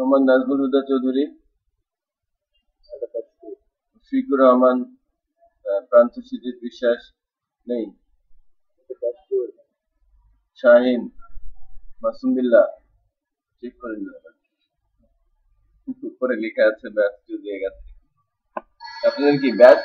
মোহাম্মদ নাজমুল হুদা চৌধুরী, ফিকুর রহমান, প্রান্ত সিদ্দিক বিশ্বাস নেই, শাহিন, মাসুম বিল্লাহ, চেক করে নিলাম। উপরে লেখা আছে ব্যাচ দিয়ে গেছে। আপনাদের কি ব্যাচ?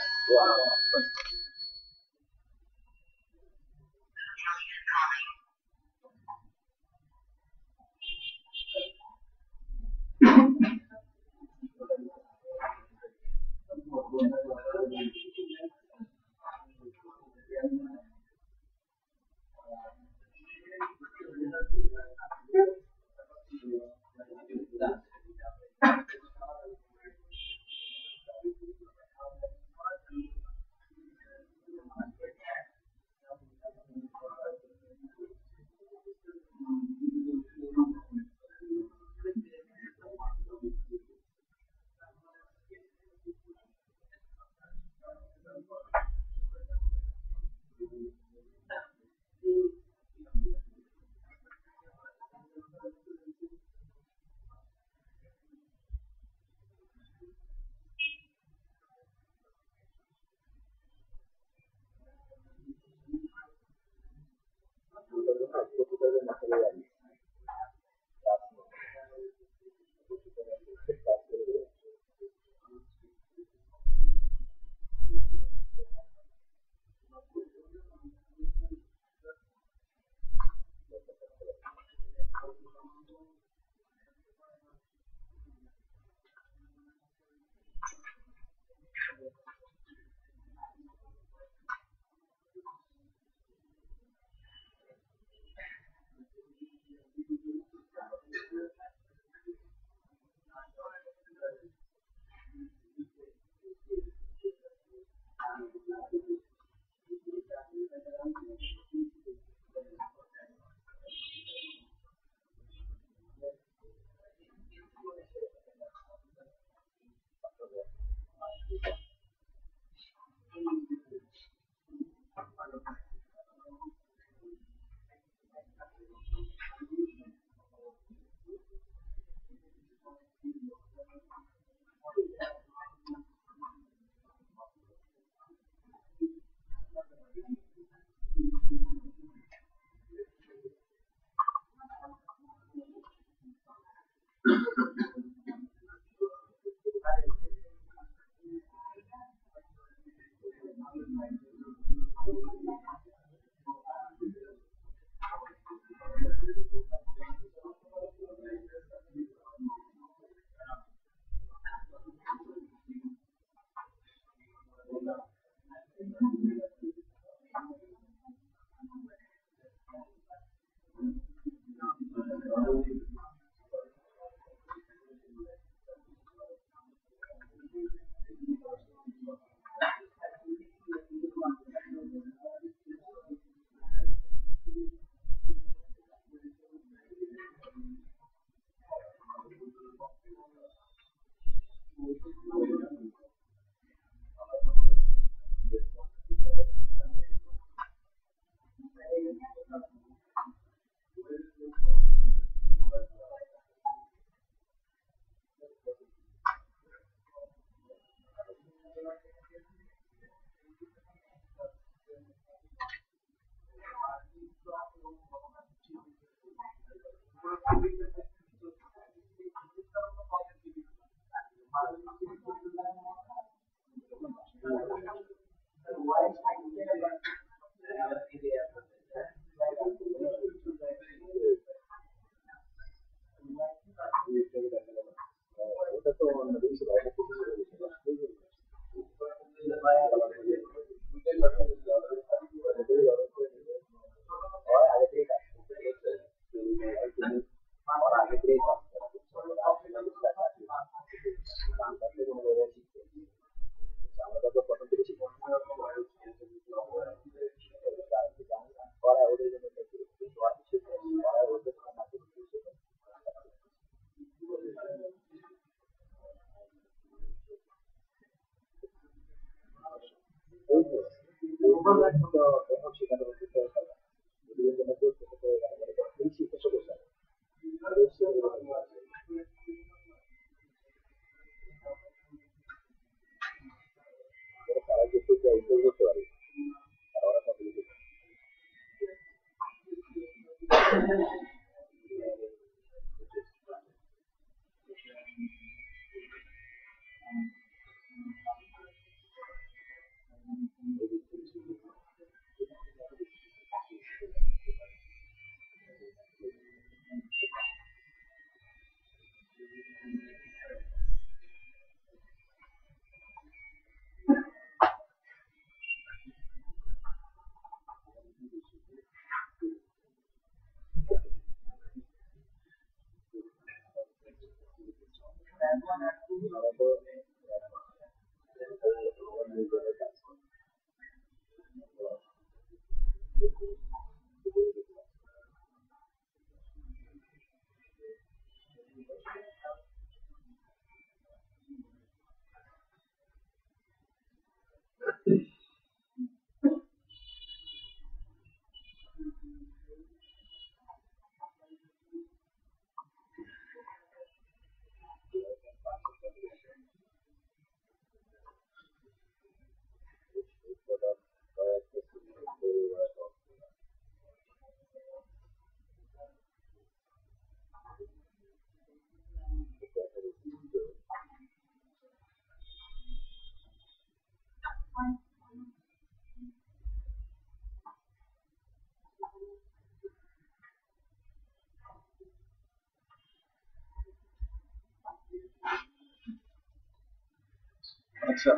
আচ্ছা,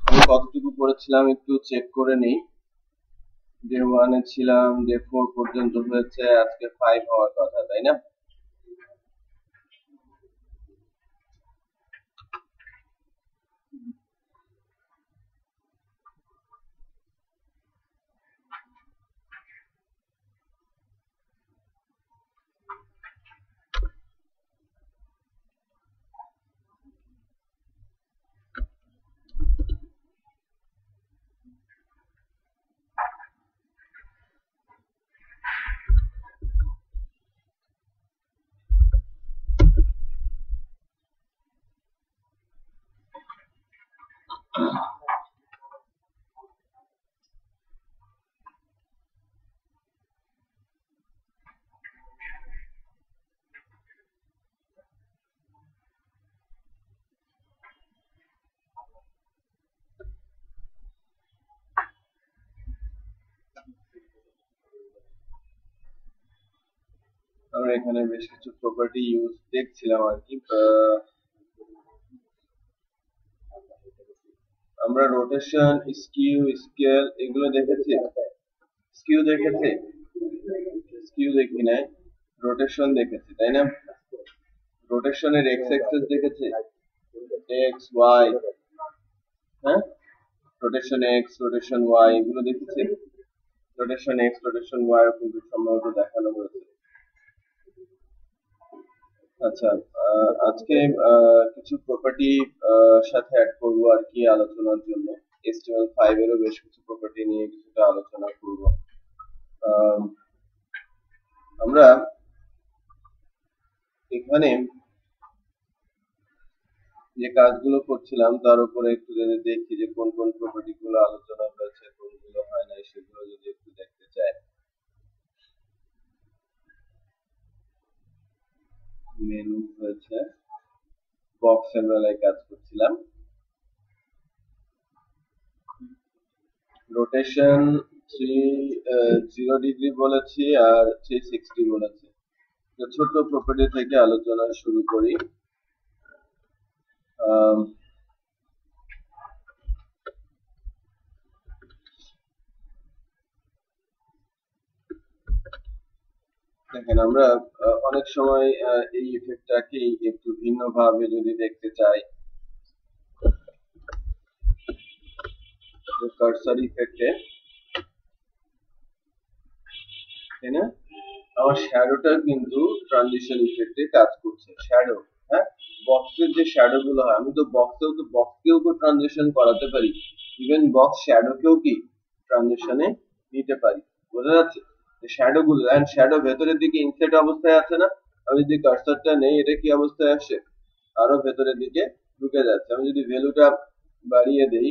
আমি কতটুকু পড়েছিলাম একটু চেক করে নিই। ডে 1 এ ছিলাম, ডে 4 পর্যন্ত হয়েছে, আজকে 5 হওয়ার কথা, তাই না? আমরা এখানে বেশ কিছু প্রপার্টি ইউজ দেখছিলাম আর কি। আমরা রোটেশন, স্কিউ, স্কেল এগুলো দেখেছি। স্কিউ দেখেছি, স্কিউ দেখি নাই, রোটেশন দেখেছি, তাই না? রোটেশনের এক্স অ্যাক্সিস দেখেছি, এক্স ওয়াই, হ্যাঁ, রোটেশন এক্স, রোটেশন ওয়াই এগুলো দেখেছি। রোটেশন এক্স, রোটেশন ওয়াই কিন্তু সম্ভবত দেখানো হয়েছে। আচ্ছা, আজকে কিছু প্রপার্টি সাথে অ্যাড করব আর কি আলোচনার জন্য। HTML5 এরও বেশ কিছু প্রপার্টি নিয়ে কিছুটা আলোচনা করব। আমরা এখানে যে কাজগুলো করছিলাম তার উপরে একটু যদি দেখি যে কোন কোন প্রপার্টি গুলো আলোচনা হয়েছে, কোনগুলো হয় নাই, সেগুলো যদি একটু দেখতে চাই। মেনু হয়েছে, বক্সের বেলায় কাজ করছিলাম। রোটেশন 0 ডিগ্রি বলেছি আর 360 বলেছি। ছোট প্রপার্টি থেকে আলোচনা শুরু করি। দেখেন, আমরা অনেক সময় এই ইফেক্টটাকে একটু ভিন্নভাবে যদি দেখতে চাই, কার্সার ইফেক্টে, তাই না? আমার শ্যাডোটা কিন্তু ট্রানজিশন ইফেক্টে কাজ করছে। শ্যাডো, হ্যাঁ, বক্সের যে শ্যাডো গুলো হয়, আমি তো বক্সকেও তো ট্রানজিশন করাতে পারি, ইভেন বক্স শ্যাডোকেও কি ট্রানজিশনে নিতে পারি। বোঝা যাচ্ছে? শ্যাডো গুলো, এন্ড শ্যাডো ভেতরের দিকে ইনসেট অবস্থায় আছে না? আমি যদি কার্সারটা নেই, এটা কি অবস্থায় আসছে? আরো ভেতরের দিকে ঢুকে যাচ্ছে। আমি যদি ভ্যালুটা বাড়িয়ে দেই,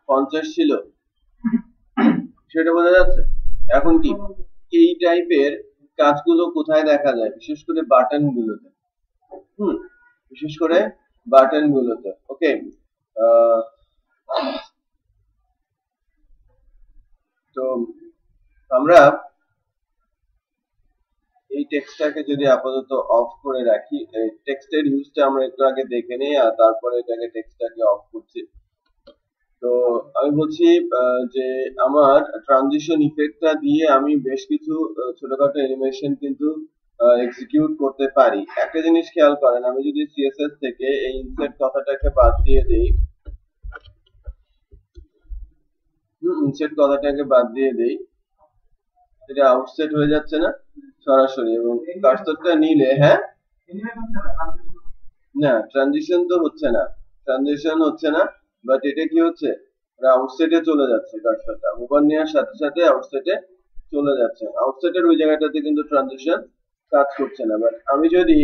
50 ছিল, সেটা বোঝা যাচ্ছে। এখন কি এই টাইপের কাজগুলো কোথায় দেখা যায়? বিশেষ করে বাটন গুলোতে, বিশেষ করে বাটন গুলোতে। ওকে, তো আমরা এই টেক্সটটাকে যদি আপাতত অফ করে রাখি, টেক্সটের ইউজটা আমরা একটু আগে দেখে নিই, আর তারপরে এটাকে টেক্সটটাকে অফ করছি। তো আমি বলছি যে আমার ট্রানজিশন ইফেক্টটা দিয়ে আমি বেশ কিছু ছোটখাটো অ্যানিমেশন কিন্তু এক্সিকিউট করতে পারি। একটা জিনিস খেয়াল করেন, আমি যদি সিএসএস থেকে এই ইনসেট কথাটাকে বাদ দিয়ে দেই, ইনসেট কথাটাকে বাদ দিয়ে দেই, এটা আউটসেট হয়ে যাচ্ছে না সরাসরি, এবং কার্সরটা নিলে, হ্যাঁ না ট্রানজিশন তো হচ্ছে না, ট্রানজিশন হচ্ছে না, বাট এটা কি হচ্ছে, আউটসেটে চলে যাচ্ছে, কার্সরটা ওভার নেওয়ার সাথে সাথে আউটসেটে চলে যাচ্ছে। আউটসেটের ওই জায়গাটাতে কিন্তু ট্রানজিশন কাজ করছে না। বাট আমি যদি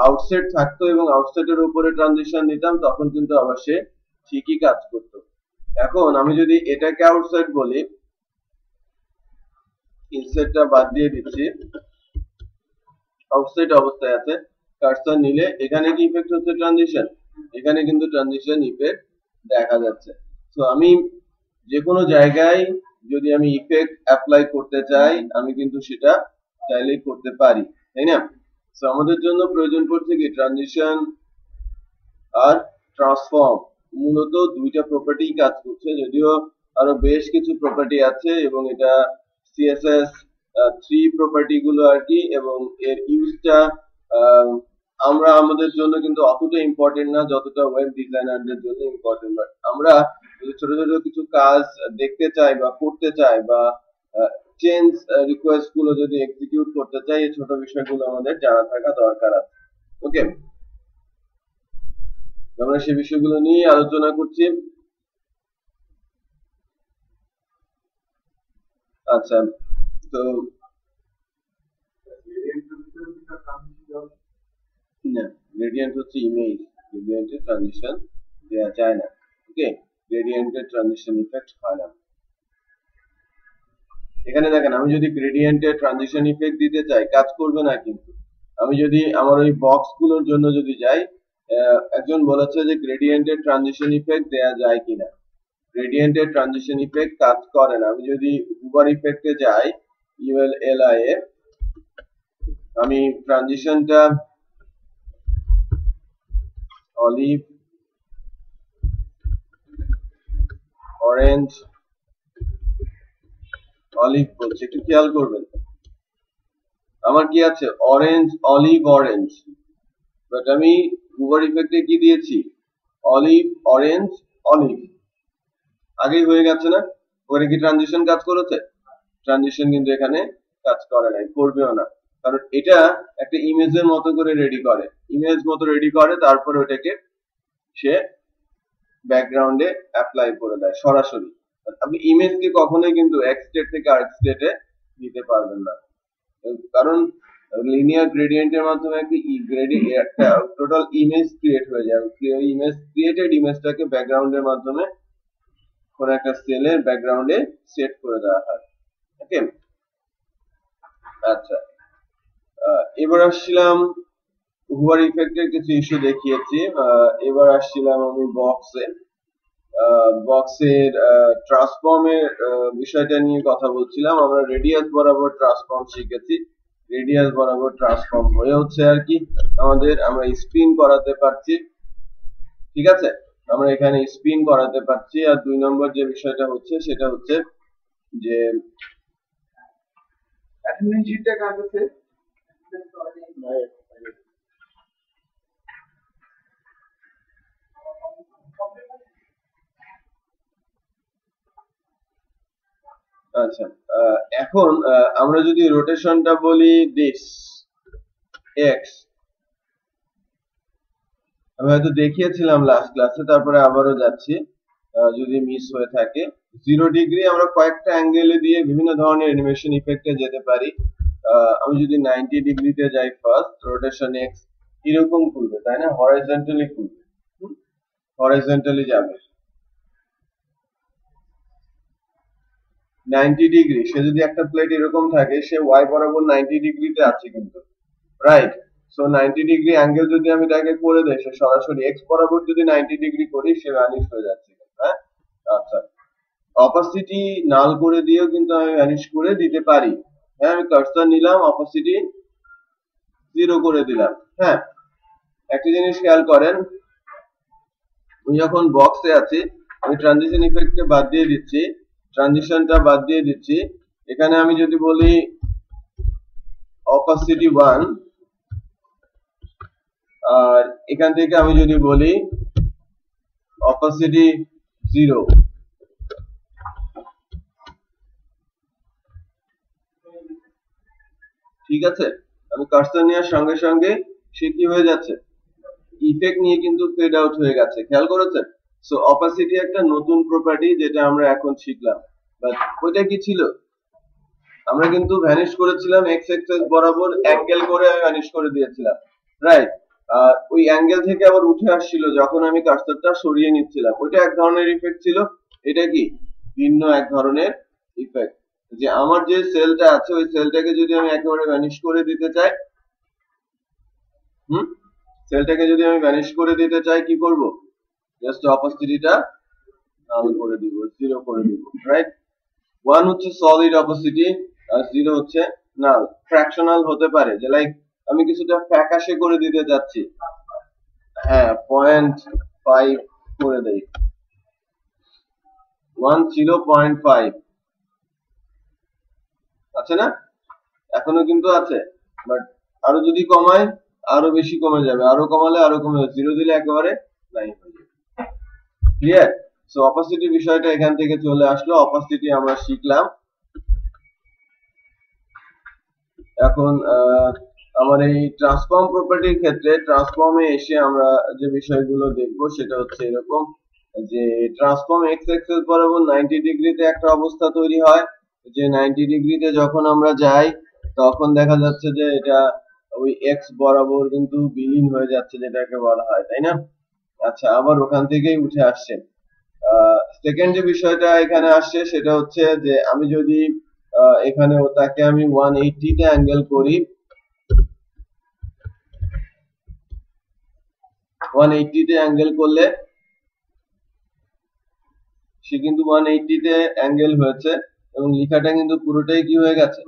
আউটসেট থাকতো এবং আউটসেটের উপরে ট্রানজিশন নিতাম, তখন কিন্তু আবার সে ঠিকই কাজ করতো। এখন আমি যদি এটাকে আউটসাইড বলি, ইনসেটটা বাদ দিয়ে দিচ্ছি, আউটসাইড অবস্থায় আছে, কার্সর নিলে এখানে কি ইফেক্ট হচ্ছে, ট্রানজিশন, এখানে কিন্তু ট্রানজিশন ইফেক্ট দেখা যাচ্ছে। তো আমি যে কোনো জায়গায় যদি আমি ইফেক্ট অ্যাপ্লাই করতে চাই, আমি কিন্তু সেটা চাইলেই করতে পারি, তাই না? তো আমাদের জন্য প্রয়োজন পড়ছে কি, ট্রানজিশন আর ট্রান্সফর্ম, মূলত দুইটা প্রপার্টি কাজ করছে, যদিও আরো বেশ কিছু প্রপার্টি আছে, এবং এটা সিএসএস 3 প্রপার্টি গুলো আর কি, এবং এর ইউজটা আমরা আমাদের জন্য কিন্তু অতটা ইম্পর্টেন্ট না যতটা ওয়েব ডিজাইনারদের জন্য ইম্পর্টেন্ট। বাট আমরা যদি ছোট ছোট কিছু কাজ দেখতে চাই বা করতে চাই, বা চেঞ্জ রিকোয়েস্ট গুলো যদি এক্সিকিউট করতে চাই, এই ছোট বিষয়গুলো আমাদের জানা থাকা দরকার আছে। ওকে, আমরা সেই বিষয়গুলো নিয়ে আলোচনা করছি। আচ্ছা, তো না, গ্রেডিয়েন্ট হচ্ছে ইমেজ, গ্রেডিয়েন্টের ট্রানজিশন দেওয়া যায় না। ওকে, গ্রেডিয়েন্টের ট্রানজিশন ইফেক্ট হয় না। এখানে দেখেন, আমি যদি গ্রেডিয়েন্টের ট্রানজিশন ইফেক্ট দিতে চাই, কাজ করবে না কিন্তু। আমি যদি আমার ওই বক্স গুলোর জন্য যদি যাই, একজন বলেছে যে গ্রেডিয়েন্টের ট্রানজিশন ইফেক্ট দেয়া যায় কিনা, গ্রেডিয়েন্টের ট্রানজিশন ইফেক্ট কাজ করে না। আমি যদি হুভার ইফেক্টে যাই, ইউএলএলআই এ, আমি ট্রানজিশনটা অলিভ, অরেঞ্জ, অলিভ বলছে, একটু খেয়াল করবেন, আমার কি আছে, অরেঞ্জ, অলিভ, অরেঞ্জ, বাট আমি হুভার ইফেক্টে কি দিয়েছি, অলিভ, অরেঞ্জ, অলিভ, আগেই হয়ে গেছে না? ওখানে কি ট্রানজিশন কাজ করেছে? ট্রানজিশন কিন্তু এখানে কাজ করে নাই, করবেও না, কারণ এটা একটা ইমেজের মতো করে রেডি করে, ইমেজ মতো রেডি করে, তারপরে ওটাকে সে ব্যাকগ্রাউন্ডে অ্যাপ্লাই করে দেয় সরাসরি। আপনি ইমেজকে কখনোই কিন্তু এক স্টেট থেকে আরেক স্টেটে নিতে পারবেন না, কারণ লিনিয়ার গ্রেডিয়েন্টের মাধ্যমে একটা টোটাল ইমেজ ক্রিয়েট হয়ে যাবে। ইমেজ ক্রিয়েটেড ইমেজটাকে ব্যাকগ্রাউন্ডের মাধ্যমে কোন একটা সেলের ব্যাকগ্রাউন্ডে সেট করে দেওয়া হয়। ওকে, আচ্ছা, এবার আসছিলাম হুভার ইফেক্টের কিছু ইস্যু দেখিয়েছি। এবার আসছিলাম আমি বক্সে, বক্সের ট্রান্সফর্মের বিষয়টা নিয়ে কথা বলছিলাম। আমরা রেডিয়াস বরাবর ট্রান্সফর্ম শিখেছি, রেডিয়াস বরাবর ট্রান্সফর্ম হয়ে হচ্ছে আর কি আমাদের, আমরা স্পিন করাতে পারছি, ঠিক আছে, আমরা এখানে স্পিন করাতে পারছি। আর 2 নম্বর যে বিষয়টা হচ্ছে সেটা হচ্ছে যে অ্যাটেন্ডেন্স শিটটা কার কাছে, আচ্ছা, এখন আমরা যদি রোটেশনটা বলি দিস এক্স, আমি হয়তো দেখিয়েছিলাম লাস্ট ক্লাসে, তারপরে আবারও যাচ্ছি যদি মিস হয়ে থাকে। 0 ডিগ্রি আমরা কয়েকটা অ্যাঙ্গেলে দিয়ে বিভিন্ন ধরনের অ্যানিমেশন ইফেক্টে যেতে পারি। আমি যদি 90 ডিগ্রিতে যাই, ফার্স্ট রোটেশন এক্স এরকম খুলবে, তাই না, হরাইজন্টালি খুলবে, হরাইজন্টালি যাবে 90 ডিগ্রি। সে যদি একটা প্লেট এরকম থাকে, সে ওয়াই বরাবর 90 ডিগ্রিতে আছে কিন্তু, রাইট? সো 90 ডিগ্রি অ্যাঙ্গেল যদি আমি তাকে করে দেই, সে সরাসরি এক্স বরাবর যদি 90 ডিগ্রি করি, সে ভ্যানিশ হয়ে যাচ্ছে, হ্যাঁ? আচ্ছা, অপাসিটি নাল করে দিয়েও কিন্তু আমি ভ্যানিশ করে দিতে পারি, হ্যাঁ, আমি কার্সর নিলাম, অপাসিটি 0 করে দিলাম। হ্যাঁ, একটা জিনিস খেয়াল করেন, আমি যখন বক্সে আছি, আমি ট্রানজিশন ইফেক্টকে বাদ দিয়ে দিচ্ছি, ট্রানজিশনটা বাদ দিয়ে দিচ্ছি, এখানে আমি যদি বলি অপাসিটি 1 আর এখান থেকে আমি যদি বলি অপাসিটি 0, ঠিক আছে। আমি কার্সর নেওয়ার সঙ্গে সঙ্গে সে কি হয়ে যাচ্ছে, ইফেক্ট নিয়ে কিন্তু ফেড আউট হয়ে গেছে, খেয়াল করেছেন। সো অপাসিটি একটা নতুন প্রপার্টি যেটা আমরা এখন শিখলাম, বাট ওইটা কি ছিল, আমরা কিন্তু ভ্যানিশ করেছিলাম এক্স অ্যাক্সিস বরাবর অ্যাঙ্গেল করে আমি ভ্যানিশ করে দিয়েছিলাম, রাইট। আর ওই অ্যাঙ্গেল থেকে আবার উঠে আসছিল যখন আমি কার্সরটা সরিয়ে নিচ্ছিলাম, ওইটা এক ধরনের ইফেক্ট ছিল। এটা কি ভিন্ন এক ধরনের ইফেক্ট, যে আমার যে সেলটা আছে ওই সেলটাকে যদি আমি একেবারে ভ্যানিশ করে দিতে চাই, সেলটাকে যদি আমি ভ্যানিশ করে দিতে চাই কি করব, জাস্ট অপাসিটিটা নাল করে দিব, 0 করে দিব, রাইট। 1 হচ্ছে সলিড অপাসিটি আর 0 হচ্ছে নাল। ফ্র্যাকশনাল হতে পারে, যে লাইক আমি কিছুটা ফ্যাকাশে করে দিতে যাচ্ছি, হ্যাঁ 0.5 করে দেই, 1 ছিল 0.5 আছে না, এখনো কিন্তু আছে, বাট আরো যদি কমাই আরো বেশি কমে যাবে, আরো কমালে আরো কমে যাবে, 0 দিলে একেবারে নাই হয়ে যাবে, ক্লিয়ার। সো অপাসিটি বিষয়টা এখান থেকে চলে আসলো, অপাসিটি আমরা শিখলাম। এখন আমার এই ট্রান্সফর্ম প্রপার্টির ক্ষেত্রে ট্রান্সফর্মে এসে আমরা যে বিষয়গুলো দেখব সেটা হচ্ছে এরকম, যে ট্রান্সফর্ম এক্স অ্যাক্সিস বরাবর 90 ডিগ্রিতে একটা অবস্থা তৈরি হয়, যে 90 ডিগ্রিতে যখন আমরা যাই তখন দেখা যাচ্ছে যে এটা ওই এক্স বরাবর কিন্তু বিলীন হয়ে যাচ্ছে, যেটাকে বলা হয়, তাই না। আচ্ছা, আবার ওখান থেকেই উঠে আসছে। সেকেন্ড যে বিষয়টা এখানে আসছে সেটা হচ্ছে যে আমি যদি এখানে তাকে আমি 180 তে অ্যাঙ্গেল করি, 180 তে অ্যাঙ্গেল করলে সে কিন্তু 180 তে অ্যাঙ্গেল হয়েছে এবং লেখাটা কিন্তু পুরোটাই কি হয়ে গেছে,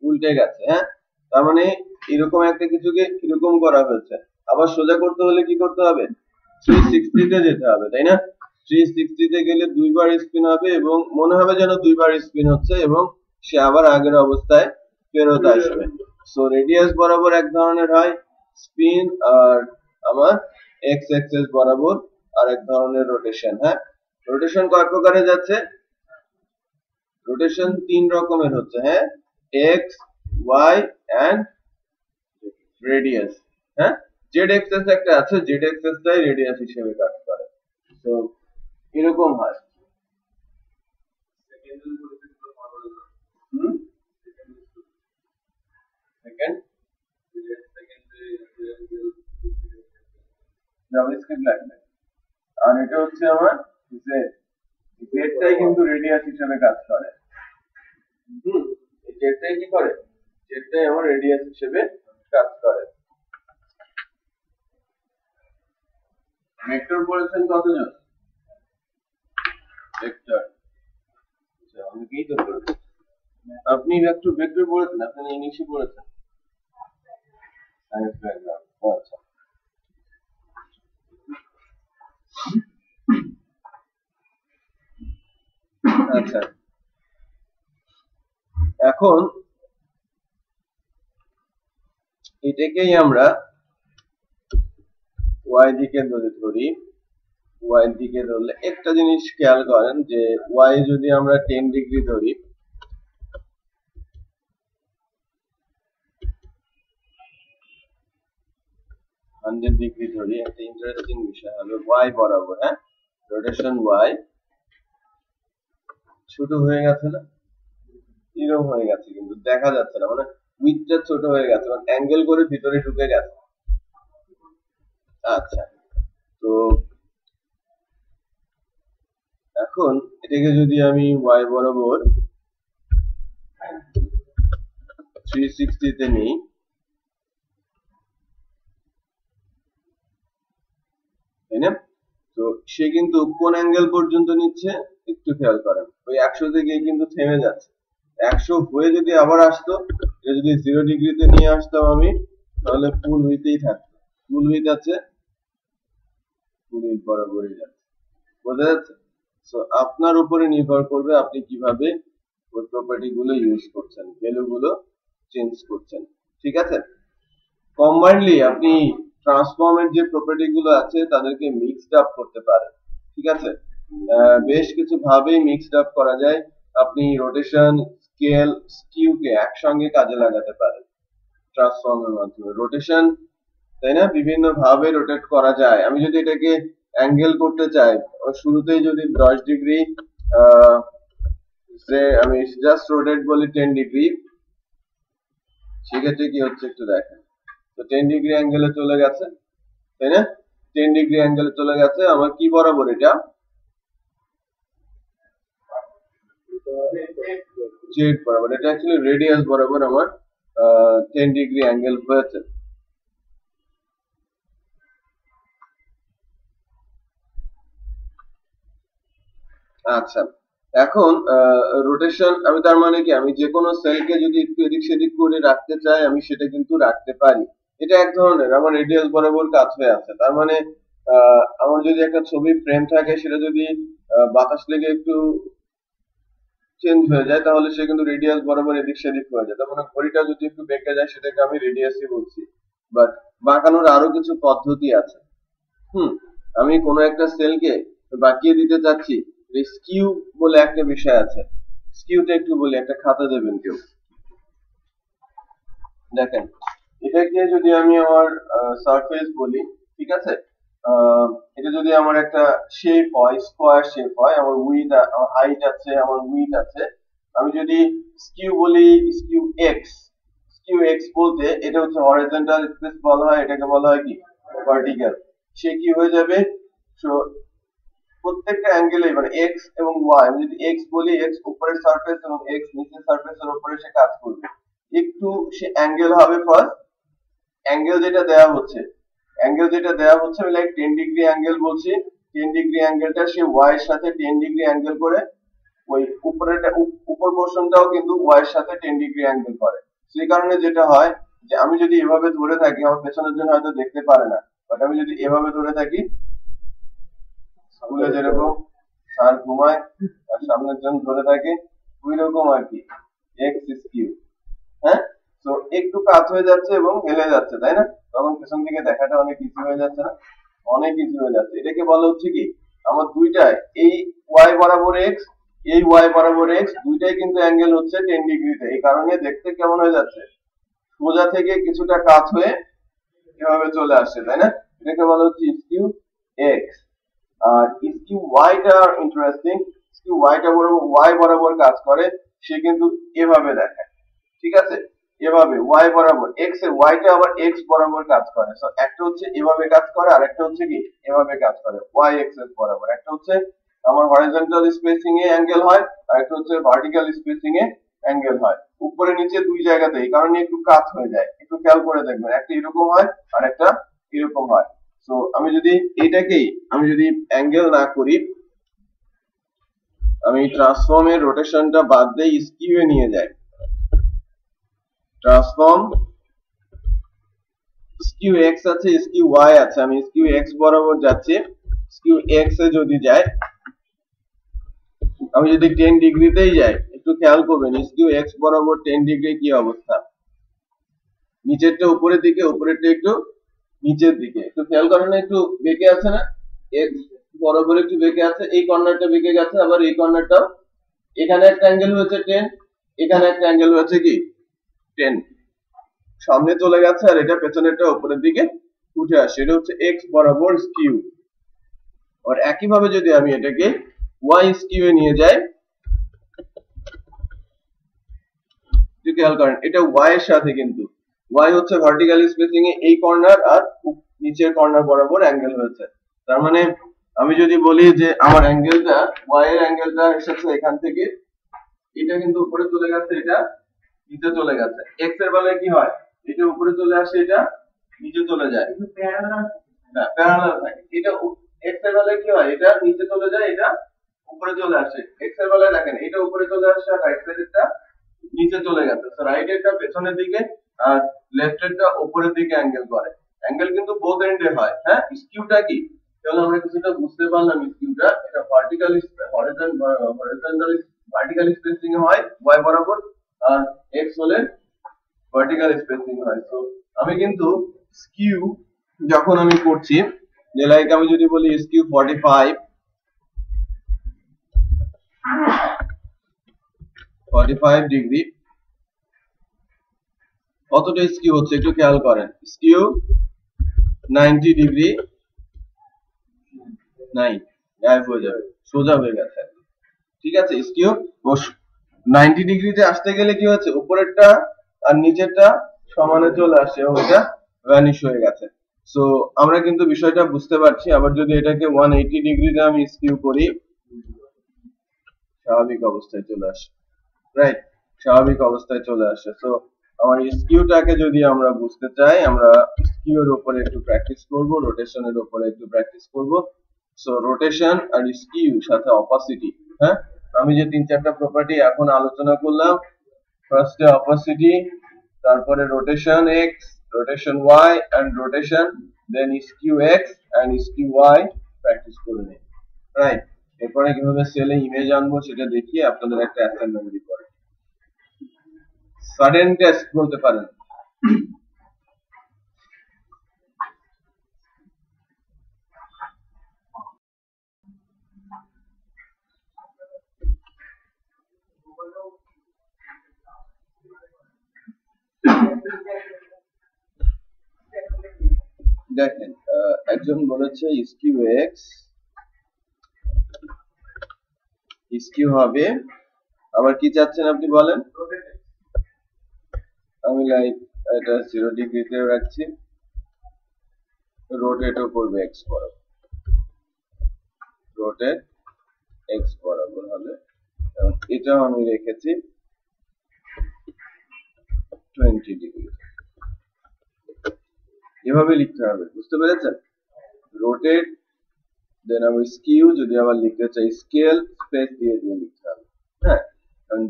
উল্টে গেছে, হ্যাঁ। তার মানে এরকম একটা কিছুকে এরকম করা হয়েছে, আবার সোজা করতে হলে কি করতে হবে, 360 তে যেতে হবে, তাই না। 360 তে গেলে দুইবার স্পিন হবে এবং মনে হবে যেন দুইবার স্পিন হচ্ছে এবং সে আবার আগের অবস্থায় ফেরত আসবে। সো রেডিয়াস বরাবর এক ধরনের হয় স্পিন, আর আমার এক্স অ্যাক্সিস বরাবর আরেক ধরনের রোটেশন, হ্যাঁ। রোটেশন কয় প্রকারে যাচ্ছে, রোটেশন 3 রকমের হচ্ছে, হ্যাঁ, এক্স, ওয়াই এন্ড রেডিয়াস, হ্যাঁ। জেড অ্যাক্সিস একটা আছে, জেড অ্যাক্সিসটাই রেডিয়াস হিসেবে কাজ করে। তো এরকম হয়। সেকেন্ড জাভাস্ক্রিপ্ট লাগবে, আর এটা হচ্ছে আমার জেড, জেডটাই কিন্তু রেডিয়াস হিসেবে কাজ করে, এই জেডটাই কি করে, জেডটাই আমার রেডিয়াস হিসেবে কাজ করে। ভেক্টর পড়েছেন কতজন, ভেক্টর অনেকেই তো পড়েছেন, আপনি ভেক্টর পড়েছেন, আপনি ইংলিশে পড়েছেন, সায়েন্স ব্যাকগ্রাউন্ড, আচ্ছা। আচ্ছা, এখন এটাকেই আমরা ওয়াই দিকে ধরি, ওয়াই দিকে ধরলে একটা জিনিস খেয়াল করেন, যে ওয়াই যদি আমরা 10 ডিগ্রি ধরি, ডিগ্রি ধরি, একটা ইন্টারেস্টিং বিষয় হবে ওয়াই বরাবর, হ্যাঁ, রোটেশন ওয়াই ছোট হয়ে গেছে না, এরকম হয়ে গেছে কিন্তু দেখা যাচ্ছে না, মানে উইথটা ছোট হয়ে গেছে, মানে অ্যাঙ্গেল করে ভিতরে ঢুকে গেছে। আচ্ছা, তো এখন এটাকে যদি আমি ওয়াই বরাবর 360 তে নিই, তাই না, তো সে কিন্তু কোন অ্যাঙ্গেল পর্যন্ত নিচ্ছে একটু খেয়াল করেন, ওই 100 থেকে কিন্তু থেমে যাচ্ছে, 100 হয়ে যদি আবার আসতো, এটা যদি 0 ডিগ্রিতে নিয়ে আসতাম আমি, তাহলে ফুল উইথেই থাকতো, ফুল উইথ আছে, ফুল উইথ বরাবরই যাচ্ছে, বোঝা যাচ্ছে। সো আপনার উপরে নির্ভর করবে আপনি কিভাবে ওই প্রপার্টি গুলো ইউজ করছেন, ভ্যালু গুলো চেঞ্জ করছেন, ঠিক আছে। কম্বাইন্ডলি আপনি ট্রান্সফর্মের যে প্রপার্টি গুলো আছে তাদেরকে মিক্সড আপ করতে পারেন, ঠিক আছে। বেশ কিছু ভাবেই মিক্সড আপ করা যায়। আপনি রোটেশন, স্কেল, স্কিউকে একসঙ্গে কাজে লাগাতে পারেন ট্রান্সফর্মের মাধ্যমে। রোটেশন, তাই না, বিভিন্ন ভাবে রোটেট করা যায়। আমি যদি এটাকে অ্যাঙ্গেল করতে চাই, শুরুতেই যদি 10 ডিগ্রি আমি জাস্ট রোটেট বলি 10 ডিগ্রি, সেক্ষেত্রে কি হচ্ছে একটু দেখেন। তো 10 ডিগ্রি অ্যাঙ্গেলে চলে গেছে, তাই না, 10 ডিগ্রি অ্যাঙ্গেলে চলে গেছে। আমার কি বরাবর এটা? জেড বরাবর। এটা অ্যাকচুয়ালি রেডিয়াস বরাবর আমার 10 ডিগ্রি অ্যাঙ্গেল হয়েছে। আচ্ছা, এখন রোটেশন, আমি তার মানে কি, আমি যে কোনো সেলকে যদি একটু এদিক সেদিক করে রাখতে চাই আমি সেটা কিন্তু রাখতে পারি। এটা এক ধরনের আমার রেডিয়াস বরাবর কাজ হয়ে আছে। তার মানে আমার যদি একটা ছবি ফ্রেম থাকে, সেটা যদি বাতাস লেগে একটু চেঞ্জ হয়ে যায় তাহলে সে কিন্তু রেডিয়াস বরাবর এদিক সেদিক হয়ে যায়। তার মানে ঘড়িটা যদি একটু বেঁকে যায় সেটাকে আমি রেডিয়াসই বলছি। বাট বাঁকানোর আরো কিছু পদ্ধতি আছে। আমি কোনো একটা সেলকে বাঁকিয়ে দিতে চাচ্ছি, স্কিউ বলে একটা বিষয় আছে। স্কিউটা একটু বলি, একটা খাতা দেবেন কেউ। দেখেন, এটাকে যদি আমি আমার সারফেস বলি, ঠিক আছে, এটা যদি আমার একটা শেপ হয়, স্কোয়ার শেপ হয়, আমার উইথ, আমার হাইট আছে, আমার উইথ আছে। আমি যদি স্কিউ বলি, স্কিউ এক্স, স্কিউ এক্স বলতে এটা হচ্ছে হরিজন্টাল স্পেস বলা হয়, এটাকে বলা হয় কি ভার্টিক্যাল। সে কি হয়ে যাবে, প্রত্যেকটা অ্যাঙ্গেলে মানে এক্স এবং ওয়াই, আমি যদি এক্স বলি, এক্স উপরের সারফেস এবং এক্স নিচের সারফেসের উপরে সে কাজ করবে। একটু সে অ্যাঙ্গেল হবে ফার্স্ট, অ্যাঙ্গেল যেটা দেওয়া হচ্ছে আমি লাইক 10 ডিগ্রি অ্যাঙ্গেল বলছি। 10 ডিগ্রি অ্যাঙ্গেলটা সে ওয়াই এর সাথে 10 ডিগ্রি অ্যাঙ্গেল করে, ওই উপর পোর্শনটাও কিন্তু ওয়াই এর সাথে 10 ডিগ্রি অ্যাঙ্গেল করে। সেই কারণে যেটা হয় যে আমি যদি এভাবে ধরে থাকি, আমার পেছনের জন্য হয়তো দেখতে পারে না, বাট আমি যদি এভাবে ধরে থাকি, স্কুলে যেরকম স্যার ঘুমায় আর সামনের জন ধরে থাকে, ওই রকম আর কি এক্স স্কিউ। হ্যাঁ, তো একটু কাত হয়ে যাচ্ছে এবং হেলে যাচ্ছে, তাই না, তখন পেছন দিকে দেখাটা অনেক ইজি হয়ে যাচ্ছে না, অনেক ইজি হয়ে যাচ্ছে। এটাকে বলা হচ্ছে কি, আমার দুইটায় এই ওয়াই বরাবর এক্স, এই ওয়াই বরাবর এক্স দুইটাই কিন্তু অ্যাঙ্গেল হচ্ছে 10 ডিগ্রিতে। এই কারণে দেখতে কেমন হয়ে যাচ্ছে, সোজা থেকে কিছুটা কাত হয়ে এভাবে চলে আসছে, তাই না। এটাকে বলা হচ্ছে স্কিউ এক্স। আর স্কিউ ওয়াইটা ইন্টারেস্টিং। স্কিউ ওয়াইটা বরাবর, ওয়াই বরাবর কাজ করে, সে কিন্তু এভাবে দেখায়, ঠিক আছে, এভাবে ওয়াই বরাবর। এক্স এর ওয়াইটা আবার এক্স বরাবর কাজ করে। সো একটা হচ্ছে এভাবে কাজ করে, আর একটা হচ্ছে কি এভাবে কাজ করে, ওয়াই এক্সেস বরাবর। একটা হচ্ছে আমার হরিজন্টাল স্পেসিং এ অ্যাঙ্গেল হয়, আর একটা হচ্ছে ভার্টিক্যাল স্পেসিং এ অ্যাঙ্গেল হয়, উপরে নিচে দুই জায়গাতে। এই কারণে একটু কাজ হয়ে যায়, একটু খেয়াল করে দেখবেন, একটা এরকম হয় আর একটা এরকম হয়। তো আমি যদি এটাকেই আমি যদি অ্যাঙ্গেল না করি, আমি ট্রান্সফর্মের রোটেশনটা বাদ দিয়ে স্কিউ এ নিয়ে যাই, ট্রান্সফর্ম স্কিউ এক্স আছে, স্কিউ ওয়াই আছে, আমি স্কিউ এক্স বরাবর যাচ্ছি। স্কিউ এক্স এ যদি যাই, আমি যদি 10 ডিগ্রিতেই যাই, একটু খেয়াল করবেন স্কিউ এক্স বরাবর 10 ডিগ্রি কি অবস্থা, নিচেরটা উপরের দিকে, উপরেরটা একটু নিচের দিকে। একটু খেয়াল করেন না, একটু বেঁকে আছে না, এক্স বরাবর একটু বেঁকে আছে, এই কর্নারটা বেঁকে গেছে, আবার এই কর্নারটাও। এখানে একটা অ্যাঙ্গেল হয়েছে 10, এখানে একটা অ্যাঙ্গেল হয়েছে কি 10, সামনে চলে গেছে, আর এটা পেছনেরটা উপরের দিকে উঠে আসে, এটা হচ্ছে এক্স বরাবর স্কিউ। আর একই ভাবে যদি আমি এটাকে ওয়াই স্কিউ এ নিয়ে যাই, খেয়াল করেন এটা ওয়াই এর সাথে, কিন্তু ওয়াই হচ্ছে ভার্টিক্যাল স্পেসিং এ এই কর্নার আর নিচের কর্নার বরাবর অ্যাঙ্গেল হয়েছে। তার মানে আমি যদি বলি যে আমার অ্যাঙ্গেলটা, ওয়াই এর অ্যাঙ্গেলটা এসেছে এখান থেকে, এটা কিন্তু উপরে চলে গেছে, এটা নিচে চলে গেছে। এক্স এর বেলায় কি হয়, এটা উপরে চলে আসে, এটা নিচে চলে যায়, প্যারালাল থাকে। এটা এক্স এর বেলায় কি হয়, এটা নিচে চলে যায়, এটা উপরে চলে আসে। এক্স এর বেলায় দেখেন এটা উপরে চলে আসছে, আর রাইট সাইডেরটা নিচে চলে গেছে। তো রাইট এরটা পেছনের দিকে আর লেফট এরটা উপরের দিকে অ্যাঙ্গেল করে। অ্যাঙ্গেল কিন্তু বোথ এন্ডে হয়। হ্যাঁ, স্কিউটা কি, তাহলে আমরা কিছুটা বুঝতে পারলাম। স্কিউটা এটা ভার্টিক্যাল হরিজন্টাল ভার্টিক্যাল স্পেসিং এ হয় ওয়াই বরাবর, আর এক্স হলে ভার্টিক্যাল স্পেসিং হয়। তো আমি কিন্তু স্কিউ যখন আমি করছি, যে লাইক আমি যদি বলি স্কিউ 45 ডিগ্রি, কতটা স্কিউ হচ্ছে একটু খেয়াল করেন। স্কিউ 90 ডিগ্রি, নাই গায়েব হয়ে যাবে, সোজা হয়ে গেছে। ঠিক আছে, স্কিউ 90 ডিগ্রিতে আসতে গেলে কি হচ্ছে, উপরেরটা আর নিচেরটা সমানে চলে আসে এবং এটা ভ্যানিশ হয়ে গেছে। সো আমরা কিন্তু বিষয়টা বুঝতে পারছি। আবার যদি এটাকে 180 ডিগ্রিতে আমি স্কিউ করি, স্বাভাবিক অবস্থায় চলে আসে, রাইট, স্বাভাবিক অবস্থায় চলে আসে। সো আমার স্কিউটাকে যদি আমরা বুঝতে চাই, আমরা স্কিউর উপরে একটু প্র্যাকটিস করব, রোটেশনের উপরে একটু প্র্যাকটিস করব। সো রোটেশন আর স্কিউ সাথে অপাসিটি, হ্যাঁ, আমি যে 3-4টা প্রপার্টি এখন আলোচনা করলাম, ফার্স্টে অপাসিটি, তারপরে rotation X, rotation Y and rotation, then skew X and skew Y practice করে নিই, রাইট। এরপরে কিভাবে সেলে ইমেজ আনবো সেটা দেখিয়ে আপনাদের একটা অ্যাসাইনমেন্ট দিব। সাডেন টেস্ট বলতে পারেন। দেখেন, একজন বলেছে স্কিউ এক্স স্কিউ হবে, আবার কি চাচ্ছেন আপনি বলেন। আমি লাইক এটা 0 ডিগ্রিতে রাখছি, রোটেটও করবে এক্স বরাবর, রোটেট এক্স বরাবর হবে, এবং এটাও আমি রেখেছি 20 ডিগ্রি। এভাবে লিখতে হবে, বুঝতে পেরেছেন। রোটেট, দেন আমি স্কিউ যদি আবার লিখতে চাই স্কেল, স্পেস দিয়ে দিয়ে লিখতে হবে, হ্যাঁ।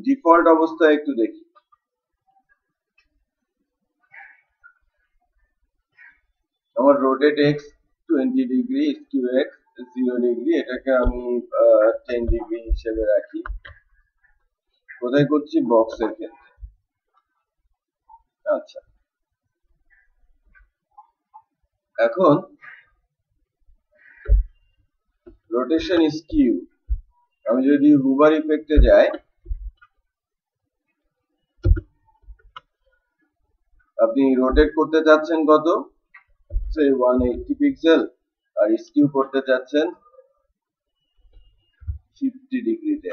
ডিফল্ট অবস্থায় একটু দেখি, আমার rotate x 20 degree, skew x 0 degree, এটাকে আমি 10 ডিগ্রি হিসেবে রাখি। কোথায় করছি, বক্সের ক্ষেত্রে। আচ্ছা, এখন রোটেশন স্কিউ, আমি যদি হুবার ইফেক্টে যাই, আপনি রোটেট করতে চাচ্ছেন কত, 180 পিক্সেল, আর স্কিউ করতে চাচ্ছেন 50 ডিগ্রিতে।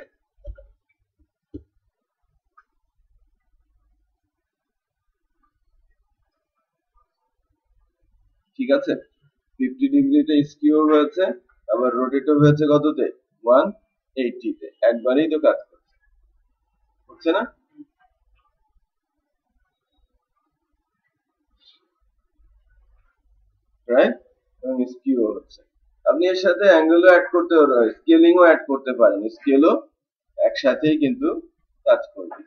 ঠিক আছে, 50 ডিগ্রিতে স্কিউ হয়েছে, আবার রোটেটও হয়েছে কততে, 180 তে। একবারেই তো কাজ করছে, হচ্ছে না। রাইট, এবং স্কিউ হচ্ছে। আপনি এর সাথে অ্যাঙ্গেলও অ্যাড করতে পারেন, স্কেলিংও অ্যাড করতে পারেন, স্কেলও একসাথেই কিন্তু কাজ করবে।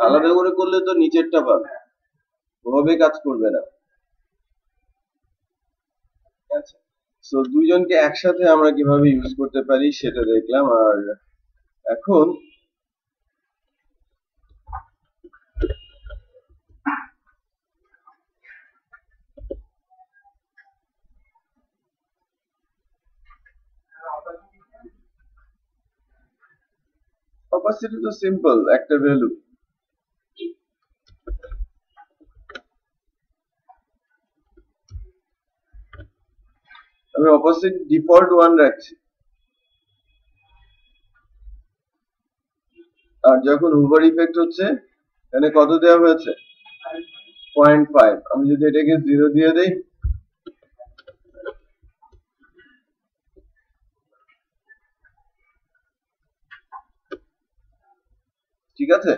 আলাদা করে করলে তো নিচেরটা পাবে, ওভাবে কাজ করবে না। আচ্ছা, সো দুইজনকে একসাথে আমরা কিভাবে ইউজ করতে পারি সেটা দেখলাম। আর এখন অপাসিটি তো সিম্পল একটা ভ্যালু, আমি অপাসিটি ডিফল্ট 1 রাখছি, আর যখন হুবার ইফেক্ট হচ্ছে এখানে কত দেওয়া হয়েছে, 0.5। আমি যদি এটাকে 0 দিয়ে দেই, ঠিক আছে,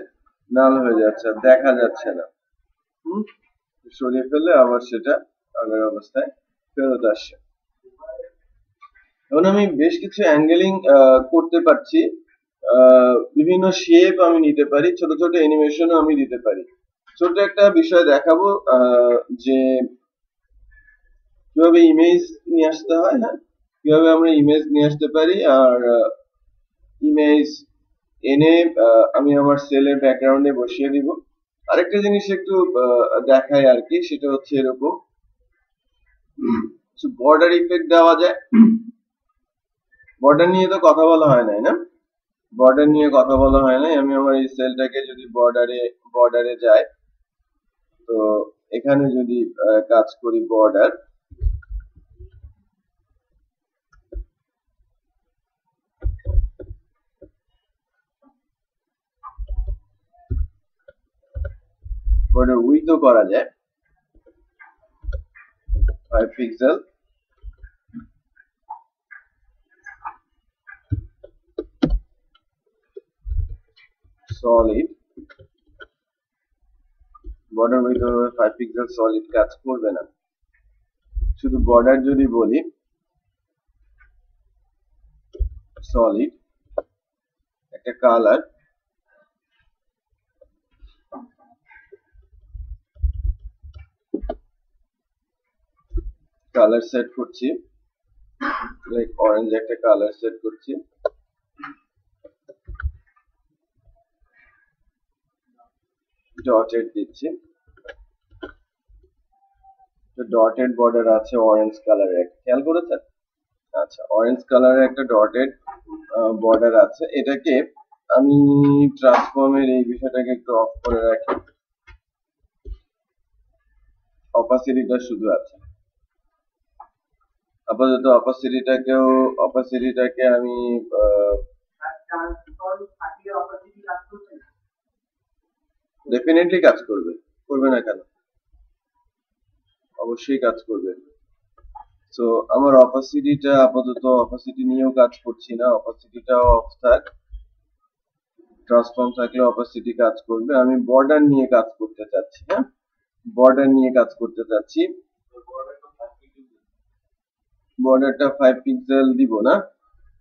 নাল হয়ে যাচ্ছে, দেখা যাচ্ছে না। সরিয়ে ফেললে আবার সেটা আগের অবস্থায় ফেরত আসছে। এখন আমি বেশ কিছু অ্যাঙ্গেলিং করতে পারছি, বিভিন্ন শেপ আমি নিতে পারি, ছোট ছোট অ্যানিমেশনও আমি দিতে পারি। ছোট একটা বিষয় দেখাবো, যে কিভাবে ইমেজ নিয়ে আসতে হয়, হ্যাঁ, কিভাবে আমরা ইমেজ নিয়ে আসতে পারি। আর ইমেজ এনে আমি আমার সেলের ব্যাকগ্রাউন্ডে বসিয়ে দিব। আরেকটা জিনিস একটু দেখাই আর কি, সেটা হচ্ছে এরকম বর্ডার ইফেক্ট দেওয়া যায়। বর্ডার নিয়ে তো কথা বলা হয় নাই না, বর্ডার নিয়ে কথা বলা হয় নাই। আমি আমার এই সেলটাকে যদি বর্ডারে যাই, তো এখানে যদি কাজ করি বর্ডার, বর্ডার উইথও করা যায় 5 pixel, solid border with 5 pixel solid কাজ করবে না। শুধু বর্ডার যদি বলি সলিড, একটা কালার, কালার সেট করছি, লাইক অরেঞ্জ একটা কালার সেট করছি, ডটেড দিচ্ছি। তো ডটেড বর্ডার আছে অরেঞ্জ কালারের, খেয়াল করেছেন? আচ্ছা, অরেঞ্জ কালারের একটা ডটেড বর্ডার আছে। এটাকে আমি ট্রান্সফর্মের এই বিষয়টাকে একটু অফ করে রাখি, অপাসিটিটা শুধু আছে আপাতত। অপাসিটিটাকে আমি ডেফিনেটলি কাজ করবে, করবে না কেন? অবশ্যই কাজ করবে। তো আমার অপাসিটিটা আপাতত অপাসিটি নিয়েও কাজ করছি না, অপাসিটিটাও অফ থাক। ট্রান্সফর্ম থাকলে অপাসিটি কাজ করবে। আমি বর্ডার নিয়ে কাজ করতে চাচ্ছি, হ্যাঁ, বর্ডার নিয়ে কাজ করতে চাচ্ছি। বর্ডারটা 5 পিক্সেল দিব না,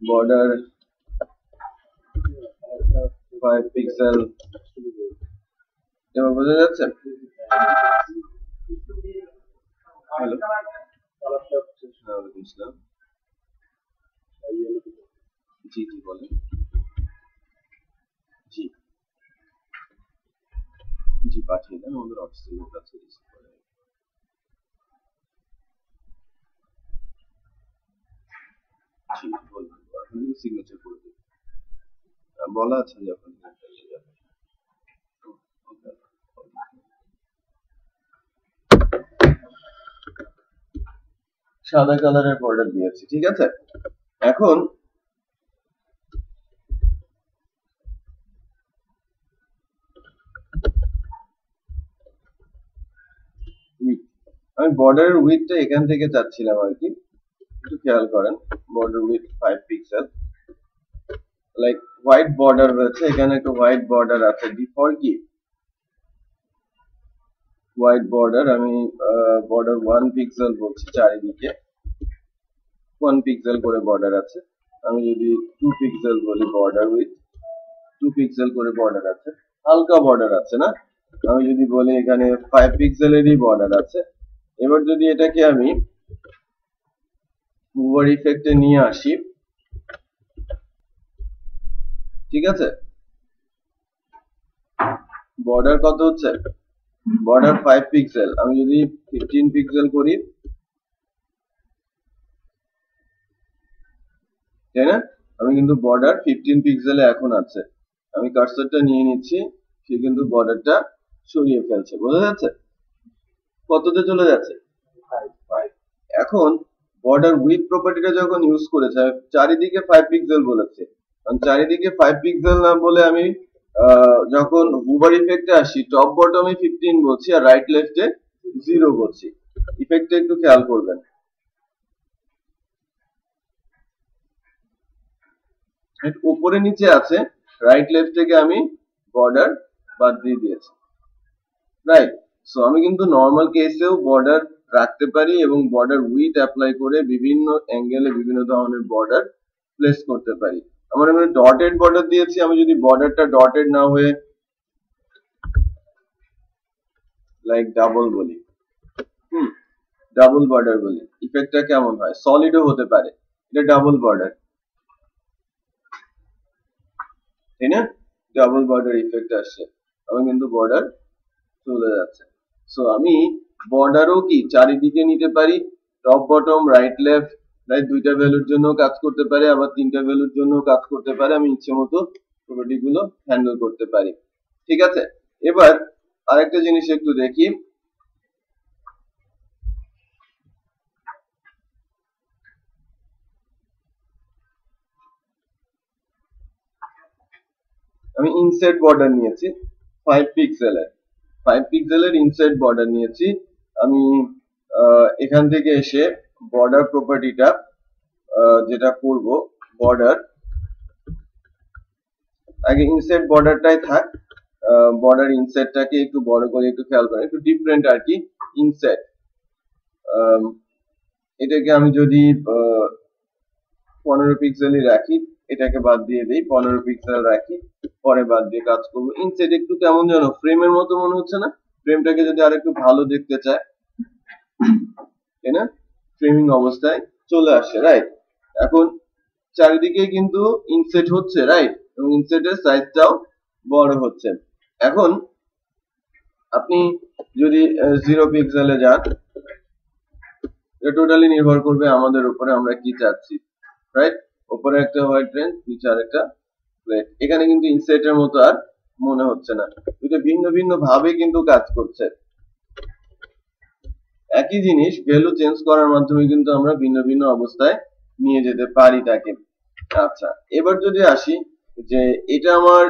বর্ডার 5 পিক্সেল, এবার বোঝা যাচ্ছে? হ্যালো, জি জি বলেন। জি জি, পাঠিয়ে দেন, আমাদের অফিসের লোক আছে রিসিভ করে। জি বলবেন, আপনি সিগনেচার করে দিন, বলা আছে যে আপনি সাদা কালারের বর্ডার দিয়েছি, ঠিক আছে। এখন আমি বর্ডার উইথটা এখান থেকে চাচ্ছিলাম আর কি, একটু খেয়াল করেন। Border with 5 pixel, like white border রয়েছে, এখানে একটা হোয়াইট বর্ডার আছে। ডিফল্ট কি হোয়াইট বর্ডার, আমি বর্ডার 1 পিক্সেল বলছি, চারিদিকে 1 পিক্সেল করে বর্ডার আছে। আমি যদি 2 পিক্সেল বলি, বর্ডার উইথ 2 পিক্সেল করে বর্ডার আছে, হালকা বর্ডার আছে না। আমি যদি বলি এখানে 5 পিক্সেলেরই বর্ডার আছে। এবার যদি এটাকে আমি হুভার ইফেক্টে নিয়ে আসি, ঠিক আছে, বর্ডার কত হচ্ছে? বর্ডার 5 পিক্সেল, আমি যদি 15 পিক্সেল করি, তাই না? আমি কিন্তু বর্ডার 15 পিক্সেলে এখন আছে। আমি কার্সরটা নিয়ে নিচ্ছি, সে কিন্তু বর্ডারটা সরিয়ে ফেলছে, বোঝা যাচ্ছে? কততে চলে যাচ্ছে? 5। এখন বর্ডার উইথ প্রপার্টিটা যখন ইউজ করেছে, চারিদিকে 5 পিক্সেল বলেছে, কারণ চারিদিকে 5 পিক্সেল না বলে আমি যখন হুভার ইফেক্টে আসি, টপ বটমে 15 বলছি আর রাইট লেফটে 0 বলছি। ইফেক্টটা একটু খেয়াল করবেন। উপরে নিচে আছে, রাইট লেফট থেকে আমি বর্ডার বাদ দিয়ে দিয়েছি, রাইট। সো আমি কিন্তু নর্মাল কেসেও বর্ডার রাখতে পারি এবং বর্ডার উইথ অ্যাপ্লাই করে বিভিন্ন অ্যাঙ্গেলে বিভিন্ন ধরনের বর্ডার প্লেস করতে পারি। আমার এখানে ডটেড বর্ডার দিয়েছি, আমি যদি বর্ডারটা ডটেড না হয়ে লাইক ডাবল বলি, ডাবল বর্ডার বলি, ইফেক্টটা কেমন হয়? সলিডও হতে পারে, এটা ডাবল বর্ডার, তাই না? ডাবল বর্ডার ইফেক্ট আসছে, আমার কিন্তু বর্ডার চলে যাচ্ছে। সো আমি বর্ডারও কি চারিদিকে নিতে পারি, top bottom right left, right দুইটা ভ্যালুর জন্য কাজ করতে পারে, আবার তিনটা ভ্যালুর জন্য কাজ করতে পারে। আমি ইচ্ছে মতো প্রপার্টি গুলো হ্যান্ডেল করতে পারি। ঠিক আছে, এবার আরেকটা জিনিস একটু দেখি। আমি ইনসাইড বর্ডার নিয়েছি 5 পিক্সেলের, 5 পিক্সেলের ইনসাইড বর্ডার নিয়েছি। আমি এখান থেকে এসে বর্ডার প্রপার্টিটা যেটা করব, বর্ডার আগে ইনসাইড বর্ডারটাই থাক, বর্ডার ইনসাইডটাকে একটু বড় করে একটু খেয়াল করেন, একটু ডিফারেন্ট আর কি। ইনসাইড এটাকে আমি যদি 15 পিক্সেলই রাখি, এটাকে বাদ দিয়ে দেই, 15 পিক্সেল রাখি, পরে বাদ দিয়ে কাজ করব। ইনসাইড একটু কেমন যেন ফ্রেমের মতো মনে হচ্ছে না? ফ্রেমটাকে যদি আরেকটু ভালো দেখতে চায়, তাই না, ফ্রেমিং অবস্থায় চলে আসে, রাইট। এখন চারিদিকে কিন্তু ইনসেট হচ্ছে, রাইট, এবং ইনসেটের সাইজটাও বড় হচ্ছে। এখন আপনি যদি 0 পিক্সেলে যান, এটা টোটালি নির্ভর করবে আমাদের উপরে, আমরা কি চাচ্ছি, রাইট। উপরে একটা হোয়াইট রেঞ্জ, নিচে আরেকটা প্লেট। এখানে কিন্তু ইনসেটের মতো আর মনে হচ্ছে না, এটা ভিন্ন ভিন্ন ভাবে কিন্তু কাজ করছে। একই জিনিস ভ্যালু চেঞ্জ করার মাধ্যমে কিন্তু আমরা ভিন্ন ভিন্ন অবস্থায় নিয়ে যেতে পারি তাকে। আচ্ছা, এবার যদি আসি যে এটা আমার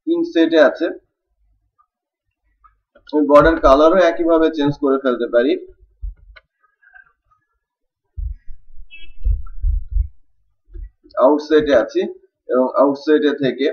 ইনসেটে আছে, আমি বর্ডার কালারও একইভাবে চেঞ্জ করে ফেলতে পারি। আউটসাইডে আছি এবং আউটসাইডে থেকে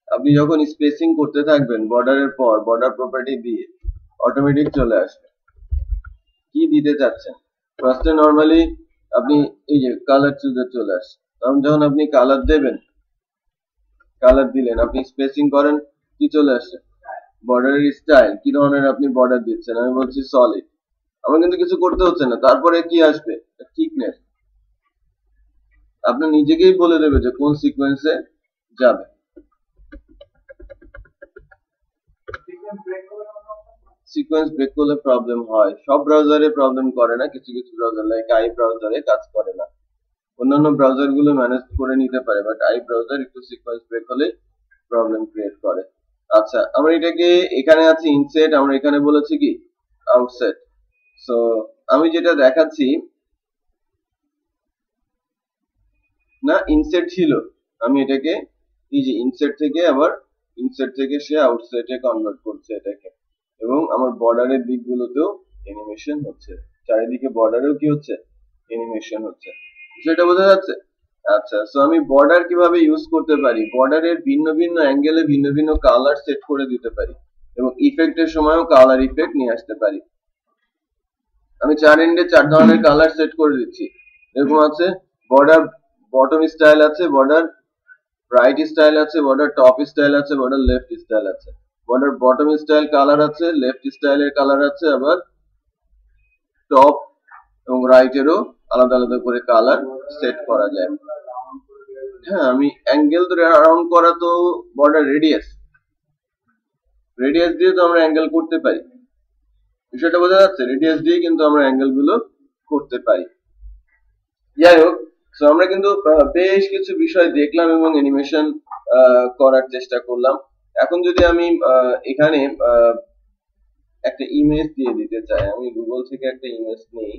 আপনি যখন স্পেসিং করতে থাকবেন বর্ডারের পর, বর্ডার প্রপার্টি দিয়ে অটোমেটিক চলে আসবে কি দিতে চাচ্ছেন। ফার্স্টে নরমালি আপনি এই যে কালার চুজে চলে আসে, তখন যখন আপনি কালার দেবেন, কালার দিলেন, আপনি স্পেসিং করেন, কি চলে আসে, বর্ডারের স্টাইল, কি ধরনের আপনি বর্ডার দিচ্ছেন। আমি বলছি সলিড, আমার কিন্তু কিছু করতে হচ্ছে না। তারপরে কি আসবে, থিকনেস, আপনি নিজেকেই বলে দেবে যে কোন সিকোয়েন্সে যাবে। সিকোয়েন্স ব্রেক করলে প্রবলেম হয়, সব ব্রাউজারে প্রবলেম করে না, কিছু কিছু ব্রাউজার লাইক আই ব্রাউজারে কাজ করে না, অন্যান্য ব্রাউজার গুলো ম্যানেজ করে নিতে পারে, বাট আই ব্রাউজার একটু সিকোয়েন্স ব্রেক হলে প্রবলেম ক্রিয়েট করে। আচ্ছা, আমরা এটাকে এখানে আছে ইনসেট, আমরা এখানে বলেছি কি আউটসেট। সো আমি যেটা দেখাচ্ছি না, ইনসেট ছিল, আমি এটাকে এই যে ইনসেট থেকে আবার ইনসেট থেকে সে আউটসেটে কনভার্ট করছে এটাকে, এবং আমার বর্ডারের দিকগুলোতেও অ্যানিমেশন হচ্ছে, চারিদিকে বর্ডারেও কি হচ্ছে, অ্যানিমেশন হচ্ছে। সেটা বোঝা যাচ্ছে? আচ্ছা, সো আমি বর্ডার কিভাবে ইউজ করতে পারি, বর্ডারের ভিন্ন ভিন্ন অ্যাঙ্গেলে ভিন্ন ভিন্ন কালার সেট করে দিতে পারি, এবং ইফেক্টের সময়ও কালার ইফেক্ট নিয়ে আসতে পারি। আমি চার এন্ডে 4 ধরনের কালার সেট করে দিচ্ছি। এরকম আছে বর্ডার বটম স্টাইল আছে, বর্ডার রাইট স্টাইল আছে, বর্ডার টপ স্টাইল আছে, বর্ডার লেফট স্টাইল আছে। বর্ডার বটম স্টাইল কালার আছে, লেফট স্টাইলের কালার আছে, আবার টপ এবং রাইটেরও আলাদা আলাদা করে কালার সেট করা যায়। হ্যাঁ, আমি অ্যাঙ্গেল ধরে রাউন্ড করা তো বর্ডার রেডিয়াস, রেডিয়াস দিয়ে তো আমরা অ্যাঙ্গেল করতে পারি, বিষয়টা বোঝা যাচ্ছে? রেডিয়াস দিয়ে কিন্তু আমরা অ্যাঙ্গেল গুলো করতে পারি। যাই হোক, সো আমরা কিন্তু বেশ কিছু বিষয় দেখলাম এবং অ্যানিমেশন করার চেষ্টা করলাম। এখন যদি আমি এখানে একটা ইমেজ দিয়ে দিতে চাই, আমি গুগল থেকে একটা ইমেজ নেই,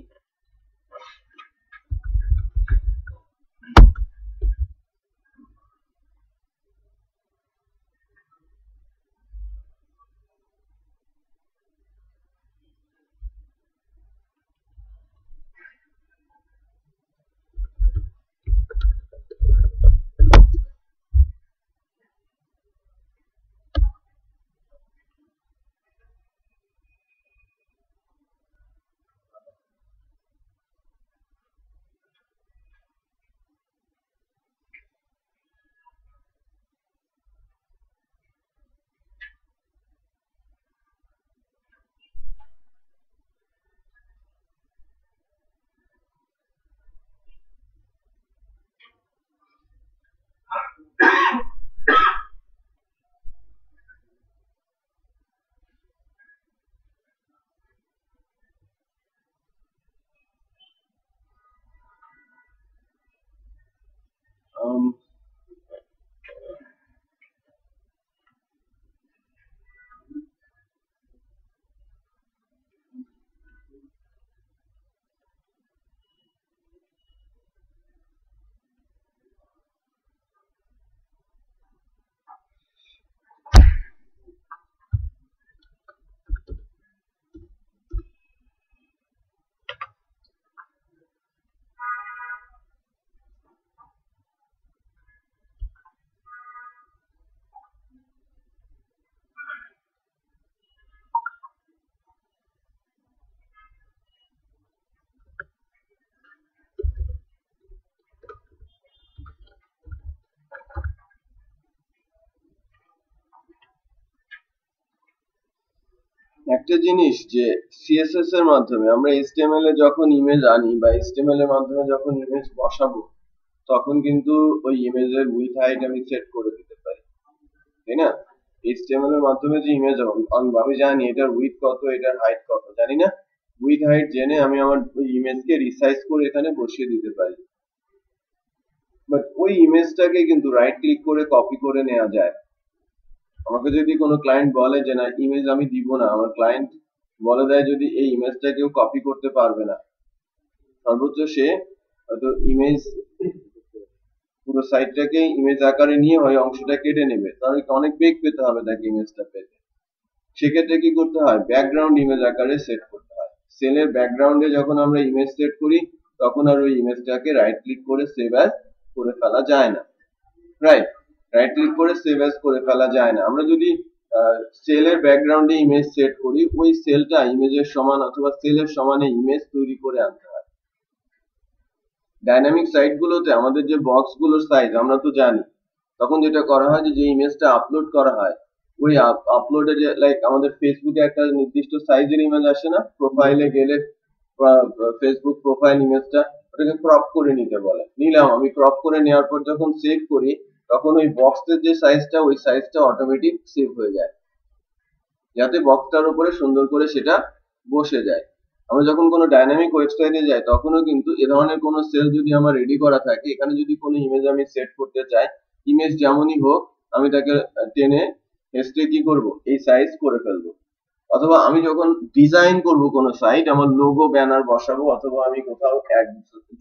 একটা জিনিস যে সিএসএস এর মাধ্যমে আমরা এইচটিএমএল এ যখন ইমেজ আনি বা এইচটিএমএল এর মাধ্যমে যখন ইমেজ বসাবো তখন কিন্তু ওই ইমেজের উইথ হাইট আমি সেট করে দিতে পারি, তাই না? এইচটিএমএল এর মাধ্যমে যে ইমেজ আমি জানি এটার উইথ কত, এটার হাইট কত, জানি না? উইথ হাইট জেনে আমি আমার ওই ইমেজকে রিসাইজ করে এখানে বসিয়ে দিতে পারি। বাট ওই ইমেজটাকে কিন্তু রাইট ক্লিক করে কপি করে নেওয়া যায়। আমাকে যদি কোনো ক্লায়েন্ট বলে যে না ইমেজ আমি দিব না, আমার ক্লায়েন্ট বলে দেয় যদি এই ইমেজটা কেউ কপি করতে পারবে না, সর্বোচ্চ সে হয়তো ইমেজ পুরো সাইটটাকে ইমেজ আকারে নিয়ে ওই অংশটা কেটে নেবে, তাহলে অনেক বেগ পেতে হবে তাকে ইমেজটা পেতে। সেক্ষেত্রে কি করতে হয়, ব্যাকগ্রাউন্ড ইমেজ আকারে সেট করতে হয়। সেলের ব্যাকগ্রাউন্ডে যখন আমরা ইমেজ সেট করি তখন আর ওই ইমেজটাকে রাইট ক্লিক করে সেভ অ্যাজ করে ফেলা যায় না, রাইট? রাইট ক্লিক করে সেভ অ্যাজ করে ফেলা যায় না। আমরা যদি সেলের ব্যাকগ্রাউন্ডে ইমেজ সেট করি ওই সেলটা ইমেজের সমান অথবা সেলের সমানে ইমেজ তৈরি করে আনতে হয়। ডাইনামিক সাইট গুলোতে আমাদের যে বক্স গুলোর সাইজ আমরা তো জানি, তখন যেটা করা হয় যে ইমেজটা আপলোড করা হয় ওই আপলোডে যে লাইক আমাদের ফেসবুকে একটা নির্দিষ্ট সাইজের ইমেজ আসে না, প্রোফাইলে গেলে ফেসবুক প্রোফাইল ইমেজটা ওটাকে ক্রপ করে নিতে বলে, নিলাম আমি ক্রপ করে নেওয়ার পর যখন সেভ করি তখন ওই বক্সের যে সাইজটা ওই সাইজটা অটোমেটিক সেভ হয়ে যায়, যাতে বক্সটার উপরে সুন্দর করে সেটা বসে যায়। আমরা যখন কোনো ডাইনামিক ওয়েবসাইটে যাই তখনও কিন্তু এ ধরনের কোনো সেল যদি আমার রেডি করা থাকে, এখানে যদি কোনো ইমেজ আমি সেট করতে চাই, ইমেজ যেমনই হোক আমি তাকে টেনে হেসড়ে কি করব এই সাইজ করে ফেলবো। অথবা আমি যখন ডিজাইন করব কোনো সাইট, আমার লোগো ব্যানার বসাবো অথবা আমি কোথাও অ্যাড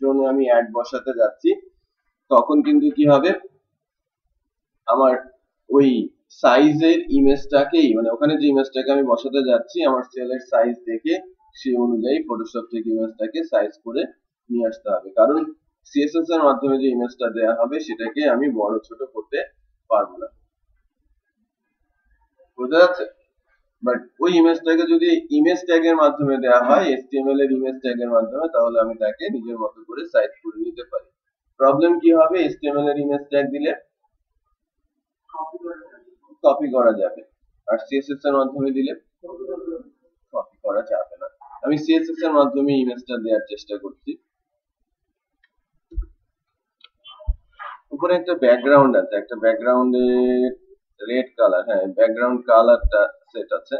জন্য আমি অ্যাড বসাতে যাচ্ছি, তখন কিন্তু কি হবে আমার ওই সাইজের ইমেজটাকেই মানে ওখানে যে ইমেজটাকে আমি বসাতে যাচ্ছি আমার সেলের সাইজ দেখে সেই অনুযায়ী ফটোশপ থেকে ইমেজটাকে সাইজ করে নিয়ে আসতে হবে, কারণ সিএসএস এর মাধ্যমে যে ইমেজটা দেওয়া হবে সেটাকে আমি বড় ছোট করতে পারবো না, বুঝতে যাচ্ছে? বাট ওই ইমেজটাকে যদি ইমেজ ট্যাগের মাধ্যমে দেওয়া হয়, এইচটিএমএল এর ইমেজ ট্যাগের মাধ্যমে, তাহলে আমি তাকে নিজের মতো করে সাইজ করে নিতে পারি। প্রবলেম কি হবে, এইচটিএমএল এর ইমেজ ট্যাগ দিলে কপি করা যাবে, আর সিএসএস এর মাধ্যমে দিলে কপি করা যাবে না। আমি সিএসএস এর মাধ্যমে ইমেজটা দেওয়ার চেষ্টা করছি। উপরে একটা ব্যাকগ্রাউন্ড আছে, একটা ব্যাকগ্রাউন্ডে রেড কালার, হ্যাঁ ব্যাকগ্রাউন্ড কালারটা সেট আছে,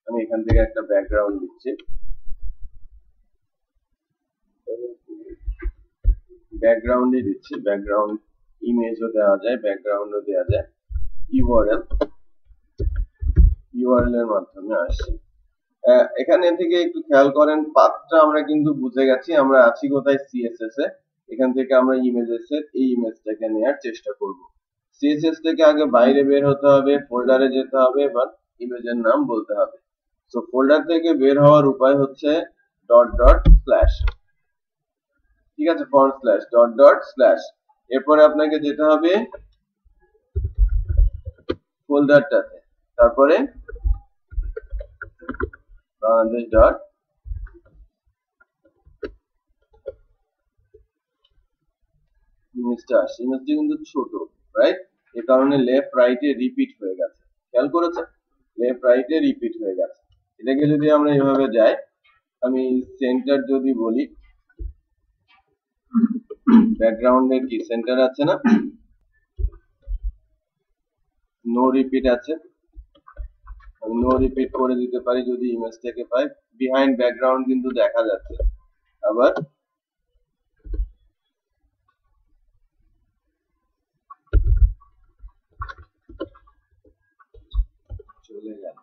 আমি এখান থেকে একটা ব্যাকগ্রাউন্ড দিচ্ছি। ব্যাকগ্রাউন্ডে দিচ্ছি, ব্যাকগ্রাউন্ড ইমেজও দেওয়া যায়, ব্যাকগ্রাউন্ডও দেওয়া যায়। ইউআরএল এর মাধ্যমে আসি। এখানে থেকে একটু খেয়াল করেন পাথটা আমরা কিন্তু বুঝে গেছি আমরা আছি কোথায়, সিএসএস এ। এখান থেকে আমরা ইমেজের সেট এই ইমেজটাকে নেওয়ার চেষ্টা করব। সিএসএস থেকে আগে বাইরে বের হতে হবে, ফোল্ডারে যেতে হবে, এবার ইমেজের নাম বলতে হবে। তো ফোল্ডার থেকে বের হওয়ার উপায় হচ্ছে ডট ডট স্ল্যাশ, ঠিক আছে, forward slash dot dot slash. এরপরে আপনাকে যেতে হবে ফোল্ডারটাতে, তারপরে বাংলাদেশ ডট ইমেজটা আসে, ইমেজটা কিন্তু ছোট, রাইট? এ কারণে লেফট রাইটে রিপিট হয়ে গেছে, খেয়াল করেছেন? লেফট রাইটে রিপিট হয়ে গেছে। এটাকে যদি আমরা এভাবে যাই, আমি সেন্টার যদি বলি, ব্যাকগ্রাউন্ডের কি সেন্টার আছে না, নো রিপিট আছে, আমি নো রিপিট করে দিতে পারি যদি ইমেজটাকে পাই। বিহাইন্ড ব্যাকগ্রাউন্ড কিন্তু দেখা যাচ্ছে, আবার চলে গেল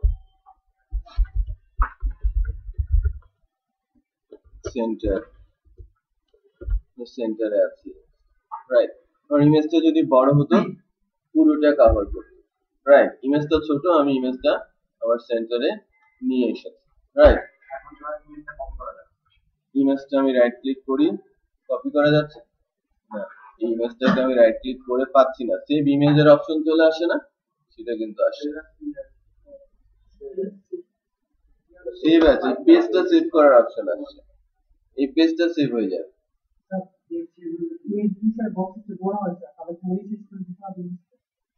সেন্টার, সেন্টারে আছি, রাইট? আর ইমেজটা যদি বড় হতো পুরোটা কভার করতো, রাইট? ইমেজটা ছোট, আমি ইমেজটা আবার সেন্টারে নিয়ে এসেছি, রাইট? ইমেজটা আমি রাইট ক্লিক করি, কপি করা যাচ্ছে না, এই ইমেজটাকে আমি রাইট ক্লিক করে পাচ্ছি না, সেভ ইমেজের অপশন চলে আসে না, সেটা কিন্তু আসে না। সেভ আছে, পেজটা সেভ করার অপশন আসছে, এই পেজটা সেভ হয়ে যাবে।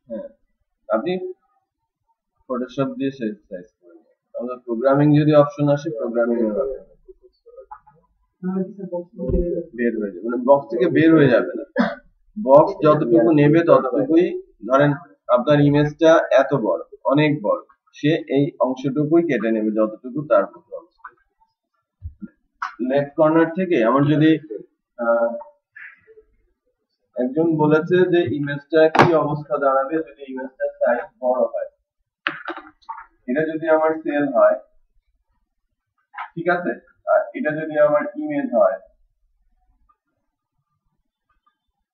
হ্যাঁ, আপনি ফটোশপ দিয়ে সাইজ করে নেবেন, আমাদের প্রোগ্রামিং যদি অপশন আসে, প্রোগ্রামিং এর হবে বের হয়ে যাবে, মানে বক্স থেকে বের হয়ে যাবে না। বক্স যতটুকু নেবে ততটুকুই, ধরেন আপনার ইমেজটা এত বড়, অনেক বড়, সে এই অংশটুকুই কেটে নেবে যতটুকু তার লেফট কর্নার থেকে। আমার যদি একজন বলেছে যে ইমেজটা কি অবস্থা দাঁড়াবে যদি ইমেজটার সাইজ বড় হয়, এটা যদি আমার সেল হয়, ঠিক আছে, আর এটা যদি আমার ইমেজ হয়,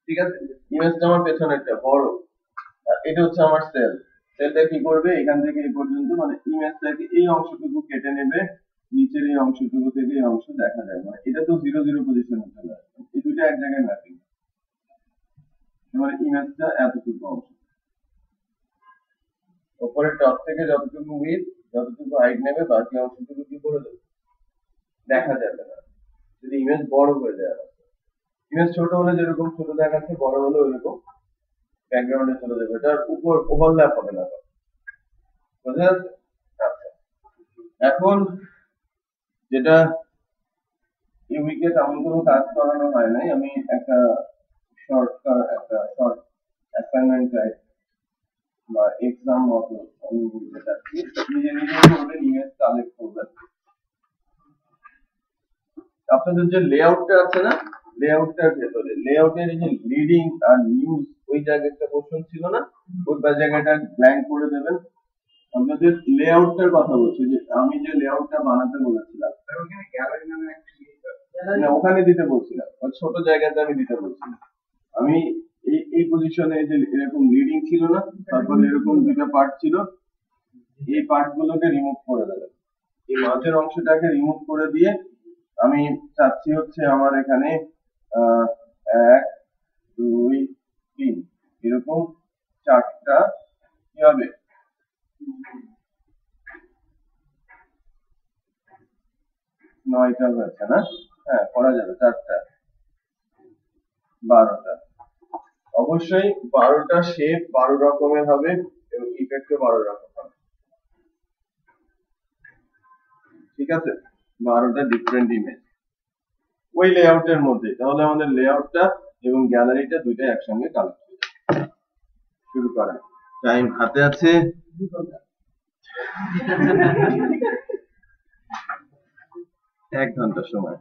ঠিক আছে, ইমেজটা আমার পেছনেরটা বড়, আর এটা হচ্ছে আমার সেল। সেলটা কি করবে, এখান থেকে এই পর্যন্ত, মানে ইমেজটাকে এই অংশটুকু কেটে নেবে, নিচের এই অংশটুকু থেকে এই অংশ দেখা যায়, মানে এটা তো 0 0 পজিশনে চলে আসবে, এই দুটো এক জায়গায় ম্যাপিং, মানে ইমেজটা এতটুকু অংশ, উপরে টপ থেকে যতটুকু উইড, যতটুকু হাইট নেবে, বাকি অংশটুকু কি করে দেবে, দেখা যাবে না যদি ইমেজ বড় হয়ে যায়। ইমেজ ছোট হলে যেরকম ছোট দেখাচ্ছে, বড় হলে ওইরকম ব্যাকগ্রাউন্ডে চলে যাবে, এটার উপর ওভারল্যাপ হবে না, বুঝা যাচ্ছে? আচ্ছা, এখন যেটা এই উইকে তেমন কোনো কাজ করানো হয় নাই, আমি একটা শর্ট অ্যাসাইনমেন্ট টাইপ বা এক্সাম মতো আমি বলতে চাচ্ছি, নিজে নিজে করবেন, ইমেজ কালেক্ট করবেন। আপনাদের যে লেআউটটা আছে না, লেআউটটার ভেতরে লেআউটের এই যে লিডিং আর নিউজ, ওই জায়গায় একটা কোশ্চেন ছিল না, ওই জায়গাটা ব্ল্যাঙ্ক করে দেবেন। আপনাদের লেআউটটার কথা বলছি, যে আমি যে লেআউটটা বানাতে বলেছিলাম, ওখানে গ্যালারি নামে একটা না, ওখানে দিতে বলছিলাম, ওই ছোট জায়গাতে আমি দিতে বলছিলাম। আমি এই পজিশনে যে এরকম লিডিং ছিল না, তারপরে এরকম দুটো পার্ট ছিল, এই পার্ট গুলোকে রিমুভ করে দেবেন, এই মাঝের অংশটাকে রিমুভ করে দিয়ে আমি চাচ্ছি হচ্ছে আমার এখানে 1 2 3 এরকম 4টা কি হবে, 9টা হয়েছে না, হ্যাঁ করা যাবে, 4টা 12টা, অবশ্যই 12টা শেপ 12 রকমের হবে এবং ইফেক্টও 12 রকম হবে, ঠিক আছে, 12টা ডিফারেন্ট ইমেজ ওই লেআউটের মধ্যে। তাহলে আমাদের লেআউটটা এবং গ্যালারিটা দুইটা একসঙ্গে কালেক্ট হয়ে যাবে। শুরু করেন, টাইম হাতে আছে 1 ঘন্টা সময়।